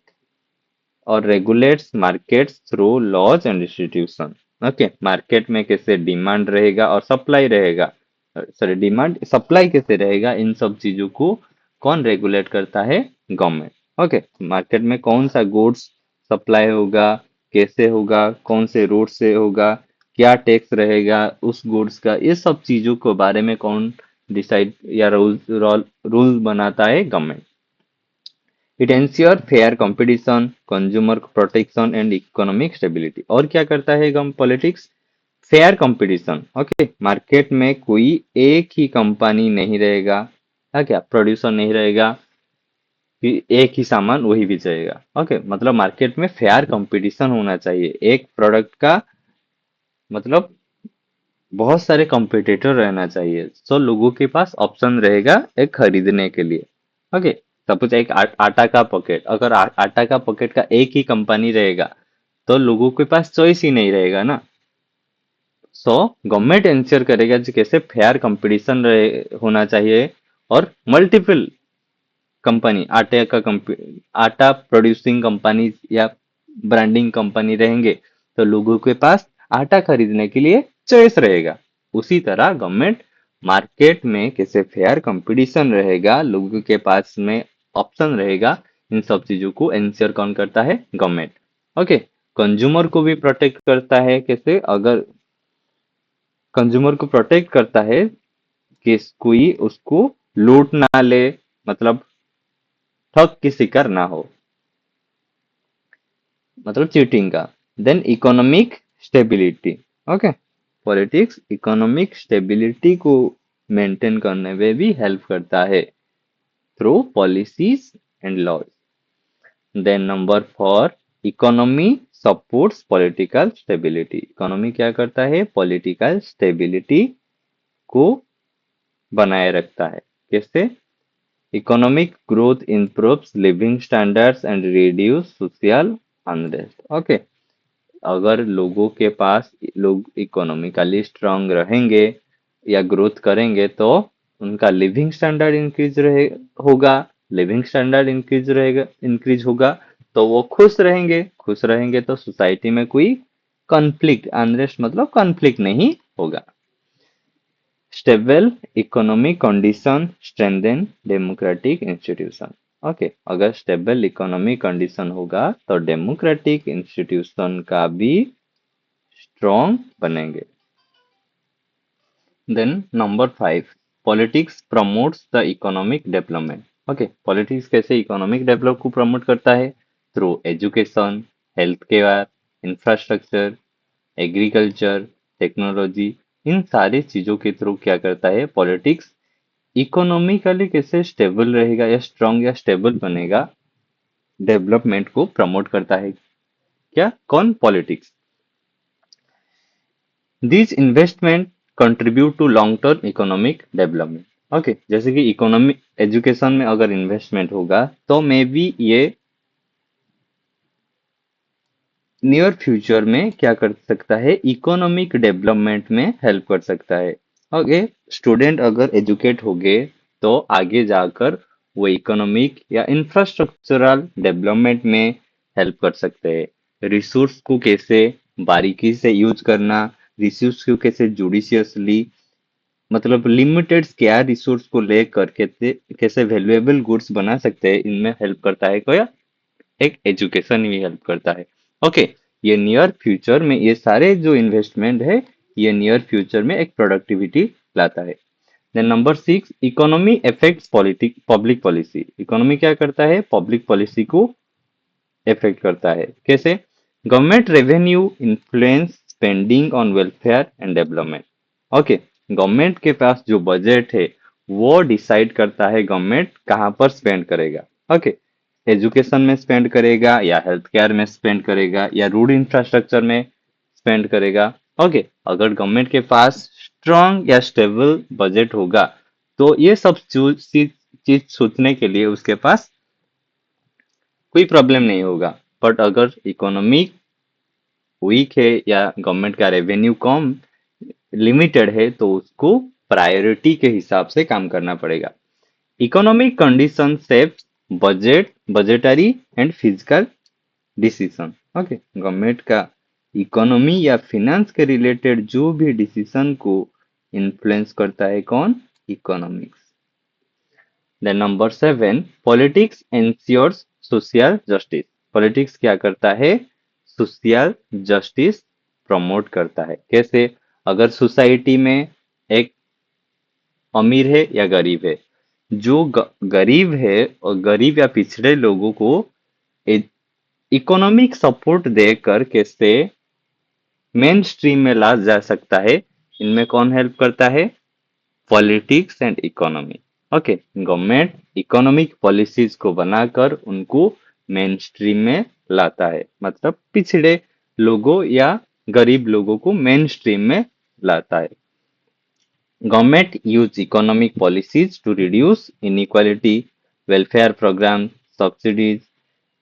Speaker 1: और regulates markets through laws and institution. Okay, market में कैसे डिमांड रहेगा और सप्लाई रहेगा, सॉरी डिमांड सप्लाई कैसे रहेगा, इन सब चीजों को कौन रेगुलेट करता है? गवर्नमेंट। ओके, मार्केट में कौन सा गुड्स सप्लाई होगा, कैसे होगा, कौन से रूट से होगा, क्या टैक्स रहेगा उस गुड्स का, ये सब चीजों के बारे में कौन डिसाइड या रूल बनाता है? Government. It ensure fair competition, consumer protection and economic stability. और क्या करता है गम politics? Fair competition. Okay, market में कोई एक ही कंपनी नहीं रहेगा, है क्या, प्रोड्यूसर नहीं रहेगा कि एक ही सामान वही बेचेगा। ओके, मतलब मार्केट में फेयर कंपटीशन होना चाहिए, एक प्रोडक्ट का मतलब बहुत सारे कंपटीटर रहना चाहिए, सो लोगों के पास ऑप्शन रहेगा एक खरीदने के लिए। ओके, सपोज एक आटा का पॉकेट, अगर आटा का पॉकेट का एक ही कंपनी रहेगा तो लोगों के पास चॉइस ही नहीं रहेगा ना। सो गवर्नमेंट इंश्योर करेगा कि कैसे फेयर कंपटीशन रहे होना चाहिए, और मल्टीपल कंपनी आटा प्रोड्यूसिंग कंपनी या ब्रांडिंग कंपनी रहेंगे तो लोगों के पास आटा खरीदने के लिए चॉइस रहेगा। उसी तरह गवर्नमेंट मार्केट में कैसे फेयर कंपटीशन रहेगा, लोगों के पास में ऑप्शन रहेगा, इन सब चीजों को इंश्योर कौन करता है? गवर्नमेंट। ओके, कंज्यूमर को भी प्रोटेक्ट करता है, कैसे? अगर कंज्यूमर को प्रोटेक्ट करता है कि कोई उसको लूट ना ले, मतलब ठग की शिकार ना हो, मतलब चीटिंग का। Then economic stability. Okay, politics economic stability को मेंटेन करने में भी हेल्प करता है through policies and laws. Then number 4, economy supports political stability. Economy क्या करता है? पॉलिटिकल स्टेबिलिटी को बनाए रखता है। कैसे? Economic growth improves living standards and reduce social unrest. Okay, अगर लोगों के पास लोग इकोनॉमिकली स्ट्रांग रहेंगे या ग्रोथ करेंगे तो उनका लिविंग स्टैंडर्ड इंक्रीज होगा। लिविंग स्टैंडर्ड इंक्रीज होगा तो वो खुश रहेंगे, खुश रहेंगे तो सोसाइटी में कोई कॉन्फ्लिक्ट अनरेस्ट मतलब कॉन्फ्लिक्ट नहीं होगा। Stable economic condition strengthen democratic institution. Okay, अगर स्टेबल इकोनॉमिक कंडीशन होगा तो डेमोक्रेटिक इंस्टीट्यूशन का भी स्ट्रॉन्ग बनेंगे। Then number 5, politics promotes the economic development. Okay, politics कैसे इकोनॉमिक डेवलप को प्रमोट करता है? Through education, health care, infrastructure, agriculture, technology, इन सारी चीजों के थ्रू क्या करता है पॉलिटिक्स? इकोनॉमिकली कैसे स्टेबल रहेगा या स्ट्रांग या स्टेबल बनेगा, डेवलपमेंट को प्रमोट करता है। क्या? कौन? Politics. This investment contribute to long term economic development. Okay, जैसे कि इकोनॉमी एजुकेशन में अगर इन्वेस्टमेंट होगा तो मे बी ये नियर फ्यूचर में क्या कर सकता है? इकोनॉमिक डेवलपमेंट में हेल्प कर सकता है। ओके, स्टूडेंट अगर एजुकेट हो गए तो आगे जाकर वो इकोनॉमिक या इंफ्रास्ट्रक्चरल डेवलपमेंट में हेल्प कर सकते हैं। रिसोर्स को कैसे बारीकी से यूज करना, रिसोर्स को कैसे जुडिशियसली, मतलब लिमिटेड क्या रिसोर्स को लेकर कैसे कैसे वैल्यूएबल गुड्स बना सकते हैं, इनमें हेल्प करता है कोई एक एजुकेशन भी हेल्प करता है। ओके, ये नियर फ्यूचर में ये सारे जो इन्वेस्टमेंट है ये नियर फ्यूचर में एक प्रोडक्टिविटी लाता है। Then number 6, economy effects public policy. Economy क्या करता है? पब्लिक पॉलिसी को इफेक्ट करता है। कैसे? Government revenue influence spending on welfare and development. Okay, government के पास जो बजट है वो डिसाइड करता है गवर्नमेंट कहाँ पर स्पेंड करेगा। ओके, एजुकेशन में स्पेंड करेगा या हेल्थ केयर में स्पेंड करेगा या रोड इंफ्रास्ट्रक्चर में स्पेंड करेगा। ओके, अगर गवर्नमेंट के पास स्ट्रांग या स्टेबल बजट होगा। तो ये सब चीज सोचने के लिए उसके पास कोई प्रॉब्लम नहीं होगा। बट अगर इकोनॉमी वीक है या गवर्नमेंट का रेवेन्यू कम लिमिटेड है तो उसको प्रायोरिटी के हिसाब से काम करना पड़ेगा। Economic condition shapes budget budgetary and physical decision. Okay, government का इकोनॉमी या फिनेंस के रिलेटेड जो भी डिसीजन को इन्फ्लुएंस करता है कौन? Economics. Then number 7, politics ensures social justice. Politics क्या करता है? सोशल जस्टिस प्रमोट करता है। कैसे? अगर सोसाइटी में एक अमीर है या गरीब है, जो गरीब है और गरीब या पिछड़े लोगों को इकोनॉमिक सपोर्ट देकर कैसे मेन स्ट्रीम में ला जा सकता है, इनमें कौन हेल्प करता है? Politics and economy. Okay, government economic policies को बनाकर उनको मेन स्ट्रीम में लाता है, मतलब पिछड़े लोगों या गरीब लोगों को मेन स्ट्रीम में लाता है। Government use economic policies to reduce inequality, welfare programs, subsidies,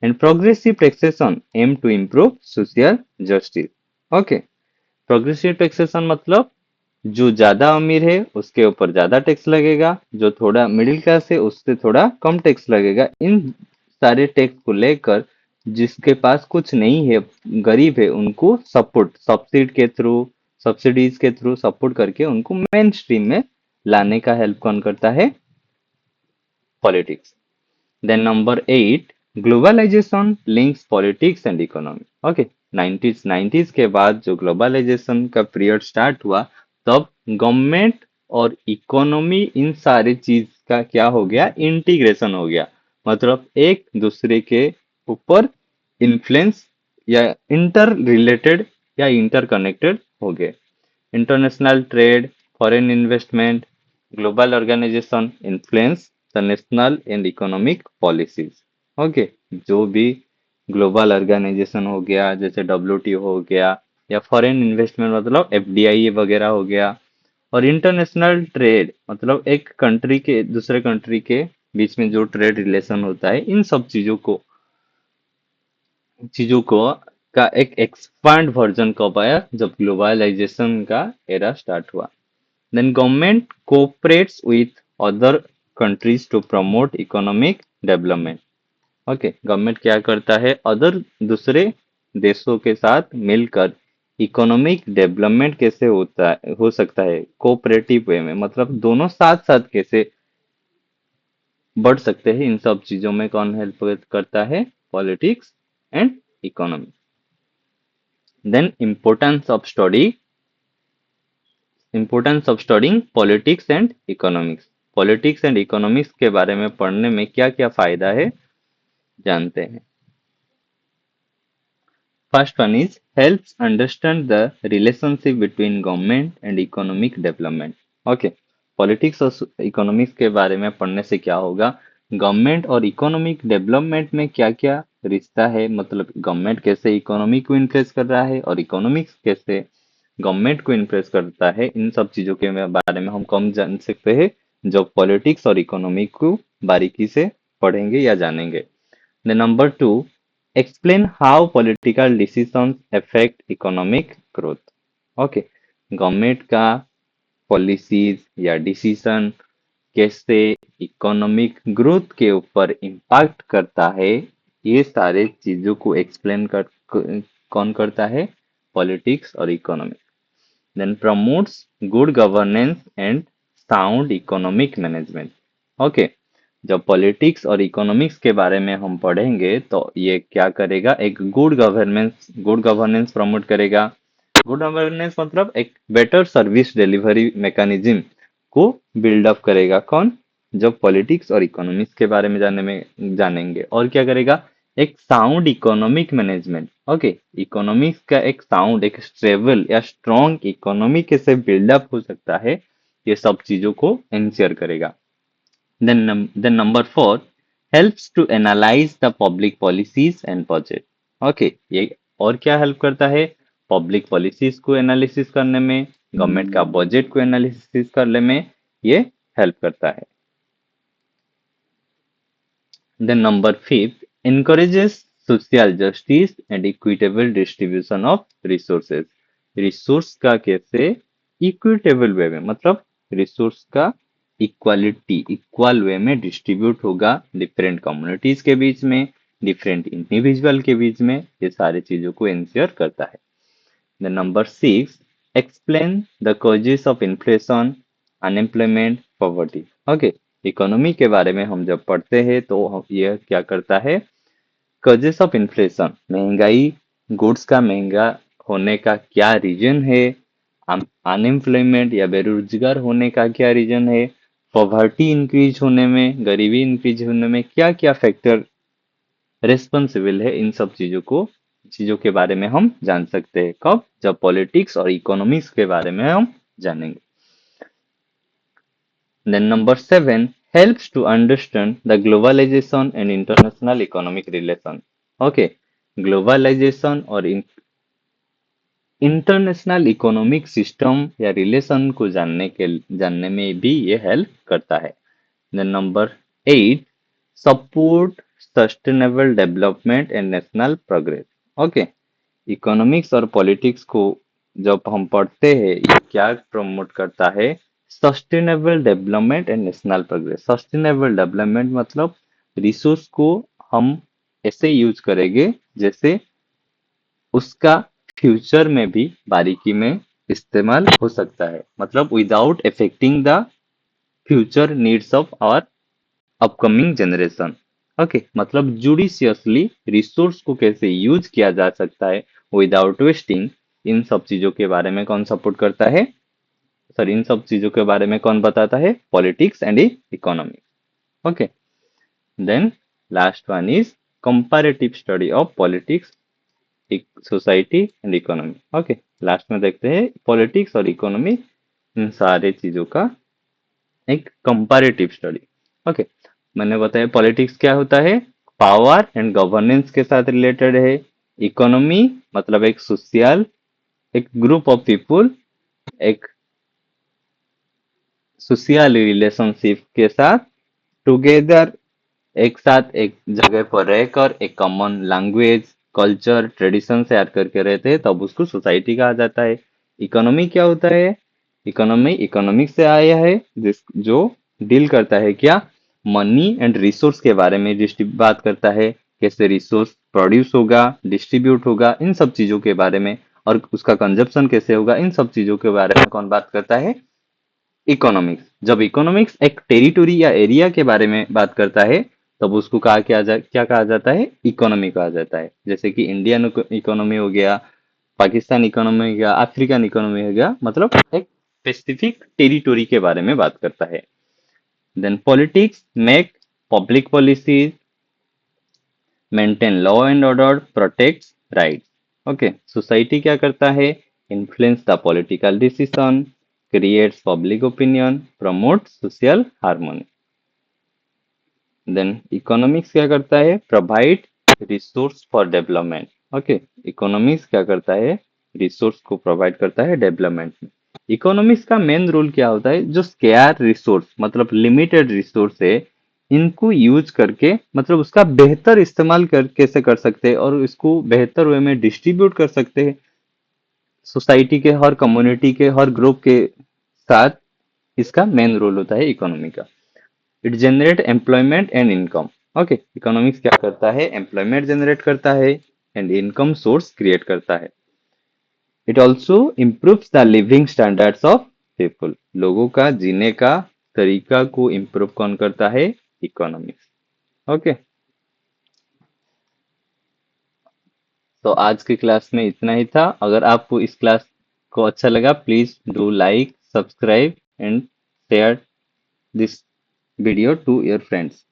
Speaker 1: and progressive taxation aim to improve social justice. Okay, progressive taxation मतलब जो ज्यादा अमीर है उसके ऊपर ज्यादा टैक्स लगेगा, जो थोड़ा मिडिल क्लास है उससे थोड़ा कम टैक्स लगेगा। इन सारे टैक्स को लेकर जिसके पास कुछ नहीं है, गरीब है, उनको सपोर्ट सब्सिडीज के थ्रू सपोर्ट करके उनको मेन स्ट्रीम में लाने का हेल्प कौन करता है? Politics. Then number 8, globalization links politics and economy. Okay, 90s के बाद जो ग्लोबलाइजेशन का पीरियड स्टार्ट हुआ, तब गवर्नमेंट और इकोनॉमी इन सारे चीज का क्या हो गया? इंटीग्रेशन हो गया। मतलब एक दूसरे के ऊपर इन्फ्लुएंस या इंटर रिलेटेड या इंटर कनेक्टेड हो गए। International trade, foreign investment, global organization influence the national and economic policies. Okay, जो भी ग्लोबल ऑर्गेनाइजेशन हो गया, जैसे WTO हो गया, या फॉरेन इन्वेस्टमेंट मतलब FDI वगैरह हो गया, और इंटरनेशनल ट्रेड मतलब एक कंट्री के दूसरे कंट्री के बीच में जो ट्रेड रिलेशन होता है, इन सब चीजों को का एक एक्सपांड वर्जन कब आया? जब ग्लोबलाइजेशन का एरा स्टार्ट हुआ। Then government cooperates with other countries to promote economic development. Okay, government क्या करता है? अदर दूसरे देशों के साथ मिलकर इकोनॉमिक डेवलपमेंट कैसे हो सकता है कोऑपरेटिव वे में, मतलब दोनों साथ साथ कैसे बढ़ सकते हैं, इन सब चीजों में कौन हेल्प करता है? Politics and economy. Then importance of studying politics and economics. Politics and economics के बारे में पढ़ने में क्या क्या फायदा है, जानते हैं। First one is helps understand the relationship between government and economic development. Okay, politics और इकोनॉमिक्स के बारे में पढ़ने से क्या होगा? गवर्नमेंट और इकोनॉमिक डेवलपमेंट में क्या क्या रिश्ता है, मतलब गवर्नमेंट कैसे इकोनॉमी को इन्फ्लुएंस कर रहा है और इकोनॉमिक्स कैसे गवर्नमेंट को इन्फ्लुएंस करता है, इन सब चीजों के बारे में हम कम जान सकते हैं जब पॉलिटिक्स और इकोनॉमी को बारीकी से पढ़ेंगे या जानेंगे। The number 2, explain how political decisions affect economic growth. Okay, government का पॉलिसीज या डिसीजन कैसे इकोनॉमिक ग्रोथ के ऊपर इम्पैक्ट करता है, ये सारे चीजों को एक्सप्लेन कौन करता है? पॉलिटिक्स और economy. Then promotes good governance and sound economic management. Okay, जब पॉलिटिक्स और इकोनॉमिक्स के बारे में हम पढ़ेंगे तो ये क्या करेगा? एक गुड गवर्नेंस प्रमोट करेगा। गुड गवर्नेंस मतलब एक बेटर सर्विस डिलीवरी मैकेनिज्म को बिल्ड अप करेगा। कौन? जब पॉलिटिक्स और इकोनॉमिक्स के बारे में जानेंगे। और क्या करेगा? एक sound economic management. Okay, economics का एक साउंड, एक स्टेबल या स्ट्रॉन्ग इकोनॉमी कैसे बिल्डअप हो सकता है, ये सब चीजों को इंश्योर करेगा। Then number 4, helps to analyze the public policies and budget. Okay, ये और क्या हेल्प करता है? पब्लिक पॉलिसीज को एनालिसिस करने में, गवर्नमेंट का बजट को एनालिसिस करने में ये हेल्प करता है। Then number 5 encourages social justice and equitable distribution of resources। Resource का कैसे इक्विटेबल वे में, मतलब रिसोर्स का इक्वालिटी इक्वल वे में डिस्ट्रीब्यूट होगा डिफरेंट कम्युनिटीज के बीच में, डिफरेंट इंडिविजुअल के बीच में, ये सारी चीजों को इंश्योर करता है। The number 6 explain the causes of inflation, unemployment, poverty। Okay, economy के बारे में हम जब पढ़ते हैं तो यह क्या करता है, कॉजेस ऑफ इन्फ्लेशन, महंगाई, गुड्स का महंगा होने का क्या रीजन है, अनएम्प्लॉयमेंट या बेरोजगार होने का क्या रीजन है, पॉवर्टी इंक्रीज होने में, गरीबी इंक्रीज होने में क्या क्या फैक्टर रेस्पॉन्सिबल है, इन सब चीजों के बारे में हम जान सकते हैं कब, जब पॉलिटिक्स और इकोनॉमिक्स के बारे में हम जानेंगे। Then number 7 helps to understand the globalization and international economic relation। Okay, globalization और इंटरनेशनल इकोनॉमिक सिस्टम या रिलेशन को जानने में भी ये हेल्प करता है। Then number 8 support sustainable development and national progress. Okay, economics और पॉलिटिक्स को जब हम पढ़ते हैं ये क्या प्रमोट करता है, sustainable development and national progress. Sustainable development मतलब रिसोर्स को हम ऐसे यूज करेंगे जैसे उसका फ्यूचर में भी बारीकी में इस्तेमाल हो सकता है, मतलब without affecting the future needs of our upcoming generation. Okay, मतलब जुडिशियसली रिसोर्स को कैसे यूज किया जा सकता है विदाउट वेस्टिंग, इन सब चीजों के बारे में कौन सपोर्ट करता है, सर इन सब चीजों के बारे में कौन बताता है, politics and economy. Okay, then last one is comparative study of politics, society and economy. Okay, last में देखते हैं पॉलिटिक्स और इकोनॉमी, इन सारे चीजों का एक कंपैरेटिव स्टडी। ओके, मैंने बताया पॉलिटिक्स क्या होता है, पावर एंड गवर्नेंस के साथ रिलेटेड है। इकोनॉमी मतलब एक सोशल, एक ग्रुप ऑफ पीपुल, एक सोशल रिलेशनशिप के साथ टुगेदर, एक साथ एक जगह पर रहकर एक common language, culture, tradition share करके रहते हैं, तब उसको सोसाइटी कहा जाता है। इकोनॉमी क्या होता है, इकोनॉमी इकोनॉमिक्स से आया है, जिस जो डील करता है क्या, मनी एंड रिसोर्स के बारे में बात करता है, कैसे रिसोर्स प्रोड्यूस होगा, डिस्ट्रीब्यूट होगा, इन सब चीजों के बारे में, और उसका कंजप्शन कैसे होगा, इन सब चीजों के बारे में कौन बात करता है, इकोनॉमिक्स। जब इकोनॉमिक्स एक टेरिटोरी या एरिया के बारे में बात करता है तब उसको क्या कहा जाता है, इकोनॉमी कहा जाता है। जैसे कि इंडियन इकोनॉमी हो गया, पाकिस्तान इकोनॉमी हो गया, अफ्रीकन इकोनॉमी हो गया, मतलब एक स्पेसिफिक टेरिटोरी के बारे में बात करता है। देन politics make public policies, maintain law and order, protect rights. Okay, society क्या करता है, influence the political decision, creates public opinion, promote social harmony. Then economics क्या करता है, provide resource for development. Okay, economics क्या करता है, रिसोर्स को प्रोवाइड करता है डेवलपमेंट में। इकोनॉमिक्स का मेन रोल क्या होता है, जो स्केयर रिसोर्स मतलब लिमिटेड रिसोर्स है, इनको यूज करके मतलब उसका बेहतर इस्तेमाल कैसे कर सकते हैं और इसको बेहतर वे में डिस्ट्रीब्यूट कर सकते हैं सोसाइटी के हर कम्युनिटी के हर ग्रुप के साथ, इसका मेन रोल होता है इकोनॉमी का। It generate employment and income. Okay, economics क्या करता है, एम्प्लॉयमेंट जनरेट करता है एंड इनकम सोर्स क्रिएट करता है। It also improves the living standards of people, लोगों का जीने का तरीका को इम्प्रूव कौन करता है, इकोनॉमिक्स। ओके, तो आज की क्लास में इतना ही था। अगर आपको इस क्लास को अच्छा लगा please do like, subscribe and share this video to your friends.